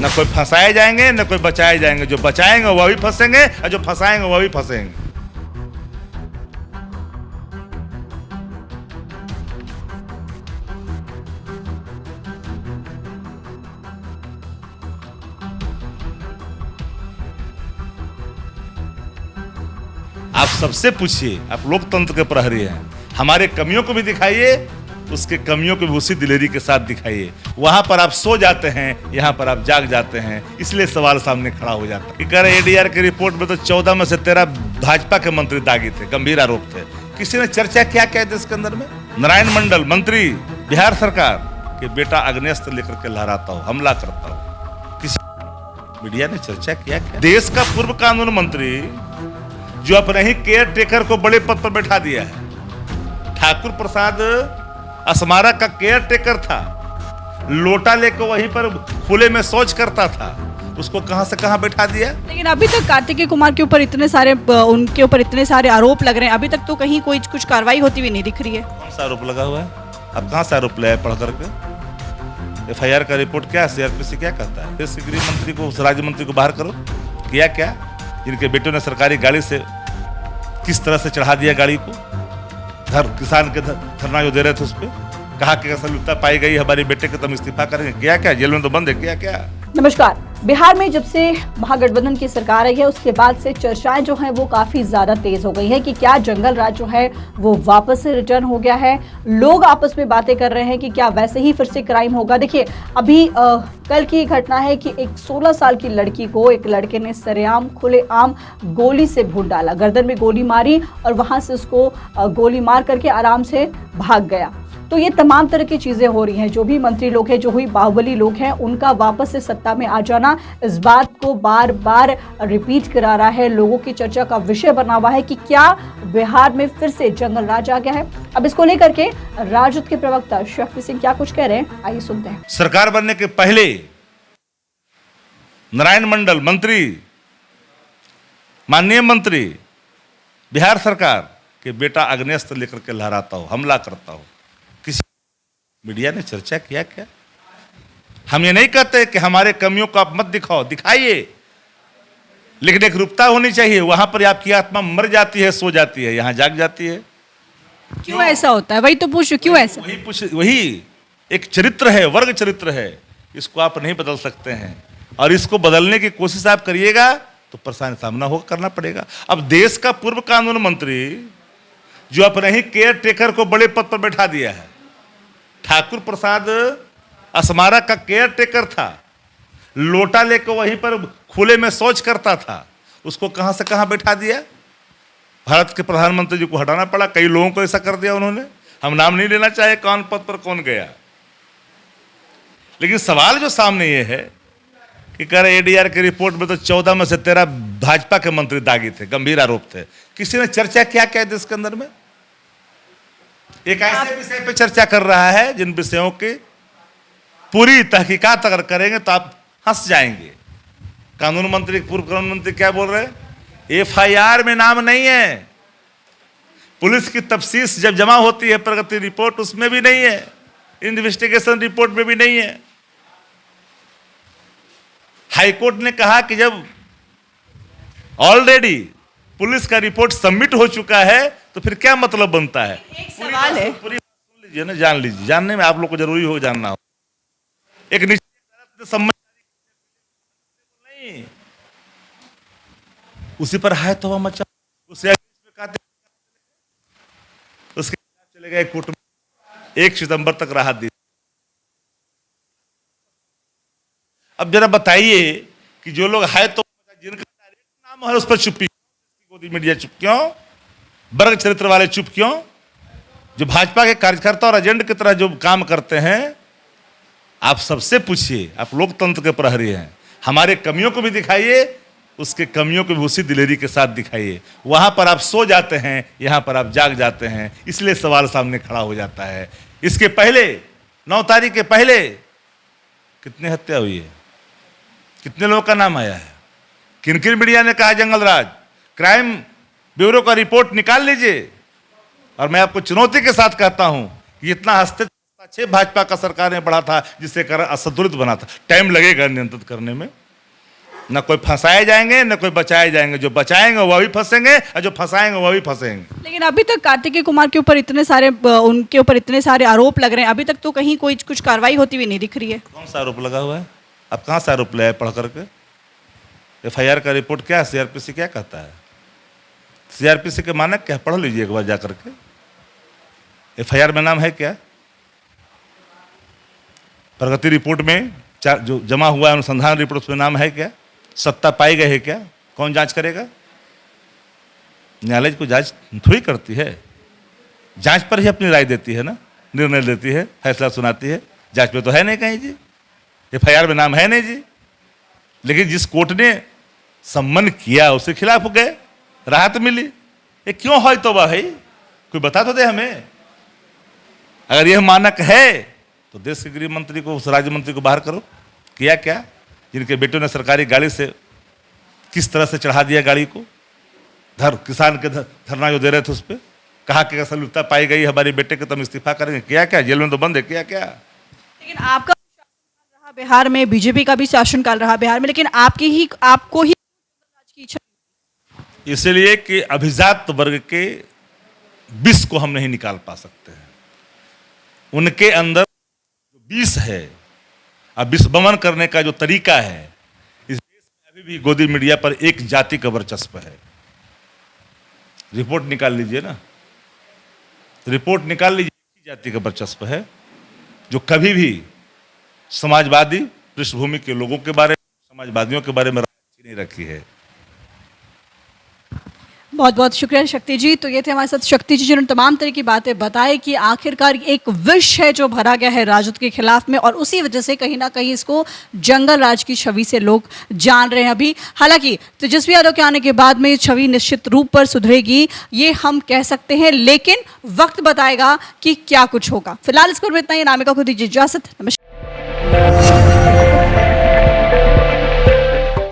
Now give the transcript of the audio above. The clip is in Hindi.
न कोई फंसाए जाएंगे न कोई बचाए जाएंगे। जो बचाएंगे वह भी फंसेंगे और जो फंसाएंगे वह भी फंसेंगे। आप सबसे पूछिए, आप लोकतंत्र के प्रहरी हैं, हमारे कमियों को भी दिखाइए, उसके कमियों को भी उसी दिलेरी के साथ दिखाइए। वहां पर आप सो जाते हैं, यहाँ पर आप जाग जाते हैं, इसलिए सवाल सामने खड़ा हो जाता है। कह रहे एडीआर की रिपोर्ट में तो 14 में से 13 भाजपा के मंत्री दागी थे, गंभीर आरोप थे। किसी ने चर्चा क्या किया था इसके अंदर में? नारायण मंडल मंत्री बिहार सरकार के बेटा अग्नेस्त्र लेकर के लहराता हो, हमला करता हो, किसी मीडिया ने चर्चा किया क्या? देश का पूर्व कानून मंत्री जो अपने ही केयर टेकर को बड़े पद पर बैठा दिया है, ठाकुर प्रसाद असमारा का केयर टेकर था, लोटा लेकर वहीं पर खुले में शौच करता था, उसको कहां से कहां बैठा दिया। लेकिन अभी तक कार्तिकेय कुमार के ऊपर उनके ऊपर इतने सारे आरोप लग रहे हैं, अभी तक तो कहीं कोई कुछ कार्रवाई होती हुई नहीं दिख रही है। कौन सा आरोप लगा हुआ है? अब कहां से आरोप लाया पढ़ करके? FIR का रिपोर्ट क्या, CRPC क्या कहता है? फिर गृह मंत्री को, राज्य मंत्री को बाहर करो। किया क्या? जिनके बेटों ने सरकारी गाड़ी से किस तरह से चढ़ा दिया गाड़ी को, किसान के धरना जो दे रहे थे उस पर कहा कि असलियता पाई गई, हमारे बेटे के तुम इस्तीफा करेंगे। किया क्या? जेल में तो बंद है। किया क्या? नमस्कार। बिहार में जब से महागठबंधन की सरकार आई है उसके बाद से चर्चाएं जो हैं वो काफी ज्यादा तेज हो गई है कि क्या जंगल राज जो है वो वापस से रिटर्न हो गया है। लोग आपस में बातें कर रहे हैं कि क्या वैसे ही फिर से क्राइम होगा। देखिए अभी कल की घटना है कि एक 16 साल की लड़की को एक लड़के ने सरेआम खुलेआम गोली से भून डाला, गर्दन में गोली मारी और वहां से उसको गोली मार करके आराम से भाग गया। तो ये तमाम तरह की चीजें हो रही हैं। जो भी मंत्री लोग हैं, जो हुई बाहुबली लोग हैं, उनका वापस से सत्ता में आ जाना इस बात को बार बार रिपीट करा रहा है, लोगों की चर्चा का विषय बना हुआ है कि क्या बिहार में फिर से जंगल राज आ गया है। अब इसको लेकर के राजद के प्रवक्ता शक्ति सिंह क्या कुछ कह रहे हैं, आइए सुनते हैं। सरकार बनने के पहले नारायण मंडल मंत्री, माननीय मंत्री बिहार सरकार के बेटा अग्नेस्त्र लेकर के लहराता हो, हमला करता हो, किसी मीडिया ने चर्चा किया क्या? हम ये नहीं कहते कि हमारे कमियों को आप मत दिखाओ, दिखाइए, लेकिन एक रूपता होनी चाहिए। वहां पर आपकी आत्मा मर जाती है, सो जाती है, यहां जाग जाती है। क्यों ऐसा होता है? वही तो पूछो, क्यों ऐसा? वही एक चरित्र है, वर्ग चरित्र है, इसको आप नहीं बदल सकते हैं, और इसको बदलने की कोशिश आप करिएगा तो परेशानी सामना होगा, करना पड़ेगा। अब देश का पूर्व कानून मंत्री जो अपने ही केयर टेकर को बड़े पद पर बैठा दिया है, ठाकुर प्रसाद असमारा का केयर टेकर था, लोटा लेकर वहीं पर खुले में शौच करता था, उसको कहां से कहां बैठा दिया। भारत के प्रधानमंत्री जी को हटाना पड़ा, कई लोगों को ऐसा कर दिया उन्होंने। हम नाम नहीं लेना चाहे कौन पद पर कौन गया, लेकिन सवाल जो सामने ये है कि कह रहे एडीआर की रिपोर्ट में तो 14 में से 13 भाजपा के मंत्री दागी थे, गंभीर आरोप थे। किसी ने चर्चा क्या किया था इसके अंदर में? एक ऐसे विषय पे चर्चा कर रहा है जिन विषयों की पूरी तहकीकात अगर करेंगे तो आप हंस जाएंगे। कानून मंत्री, पूर्व कानून मंत्री क्या बोल रहे हैं? FIR में नाम नहीं है, पुलिस की तफ्तीश जब जमा होती है प्रगति रिपोर्ट उसमें भी नहीं है, इन्वेस्टिगेशन रिपोर्ट में भी नहीं है। हाईकोर्ट ने कहा कि जब ऑलरेडी पुलिस का रिपोर्ट सबमिट हो चुका है तो फिर क्या मतलब बनता है? एक सवाल है, पूरी सुन लीजिए ना, जान लीजिए, जानने में आप लोग को जरूरी हो जानना हो। एक नहीं, उसी पर है तो मचा, उसे उसके चले गए कोर्ट में, 1 सितंबर तक राहत दी। अब जरा बताइए कि जो लोग है तो जिनका डायरेक्ट नाम है उस पर चुप्पी, गोदी मीडिया चुप क्यों? वर्ग चरित्र वाले चुप क्यों? जो भाजपा के कार्यकर्ता और एजेंट की तरह जो काम करते हैं, आप सबसे पूछिए, आप लोकतंत्र के प्रहरी हैं, हमारे कमियों को भी दिखाइए, उसके कमियों को भी उसी दिलेरी के साथ दिखाइए। वहां पर आप सो जाते हैं, यहां पर आप जाग जाते हैं, इसलिए सवाल सामने खड़ा हो जाता है। इसके पहले 9 तारीख के पहले कितनी हत्या हुई है, कितने लोगों का नाम आया है? किन किन मीडिया ने कहा जंगल राज? क्राइम ब्यूरो का रिपोर्ट निकाल लीजिए, और मैं आपको चुनौती के साथ कहता हूं कि इतना हंसते अच्छे भाजपा का सरकार ने बढ़ा था, जिससे कारण असंतुलित बना था। टाइम लगेगा नियंत्रित करने में। न कोई फंसाए जाएंगे न कोई बचाए जाएंगे। जो बचाएंगे वह भी फंसेंगे और जो फंसाएंगे वह भी फंसेंगे। लेकिन अभी तक कार्तिकेय कुमार के ऊपर उनके ऊपर इतने सारे आरोप लग रहे हैं, अभी तक तो कहीं कोई कुछ कार्रवाई होती हुई नहीं दिख रही है। कौन सा आरोप लगा हुआ है? अब कहाँ से आरोप लाए पढ़ करके? FIR का रिपोर्ट क्या है? CRPC क्या कहता है? CRPC के मानक क्या? पढ़ लीजिए एक बार जा करके। FIR में नाम है क्या? प्रगति रिपोर्ट में जो जमा हुआ है अनुसंधान रिपोर्ट, उसमें नाम है क्या? सत्ता पाई गई है क्या? कौन जांच करेगा? न्यायालय को जांच थोड़ी करती है। जांच पर ही अपनी राय देती है ना, निर्णय लेती है, फैसला सुनाती है। जांच में तो है नहीं कहीं जी, FIR में नाम है नहीं जी। लेकिन जिस कोर्ट ने सम्मन किया उसके खिलाफ गए, राहत मिली। ये क्यों है? तो भाई कोई बता तो दे हमें। अगर यह मानक है तो देश के गृह मंत्री को, उस राज्य मंत्री को बाहर करो। किया क्या? जिनके बेटों ने सरकारी गाड़ी से किस तरह से चढ़ा दिया गाड़ी को, किसान के धरना जो दे रहे थे उस पर, कहा कि असलियता पाई गई हमारे बेटे के, तुम इस्तीफा करेंगे। किया क्या? जेल में तो बंद है। किया क्या? लेकिन आपका शासनकाल रहा बिहार में, बीजेपी का भी शासनकाल रहा बिहार में, लेकिन आपको ही की इच्छा, इसलिए कि अभिजात वर्ग के विष को हम नहीं निकाल पा सकते हैं। उनके अंदर विष है, अब विष बमन करने का जो तरीका है, इस देश में अभी भी गोदी मीडिया पर एक जाति का वर्चस्व है। रिपोर्ट निकाल लीजिए ना, रिपोर्ट निकाल लीजिए। एक जाति का वर्चस्व है जो कभी भी समाजवादी पृष्ठभूमि के लोगों के बारे में, समाजवादियों के बारे में राय नहीं रखी है। बहुत बहुत शुक्रिया शक्ति जी। तो ये थे हमारे साथ शक्ति जी, जिन्होंने तमाम तरह की बातें बताई कि आखिरकार एक विष है जो भरा गया है राजद के खिलाफ में, और उसी वजह से कहीं ना कहीं इसको जंगल राज की छवि से लोग जान रहे हैं अभी। हालांकि तेजस्वी यादव के आने के बाद में ये छवि निश्चित रूप पर सुधरेगी, ये हम कह सकते हैं, लेकिन वक्त बताएगा कि क्या कुछ होगा। फिलहाल इस पर इतना ही। नामिका को दीजिए इजाजत। नमस्कार।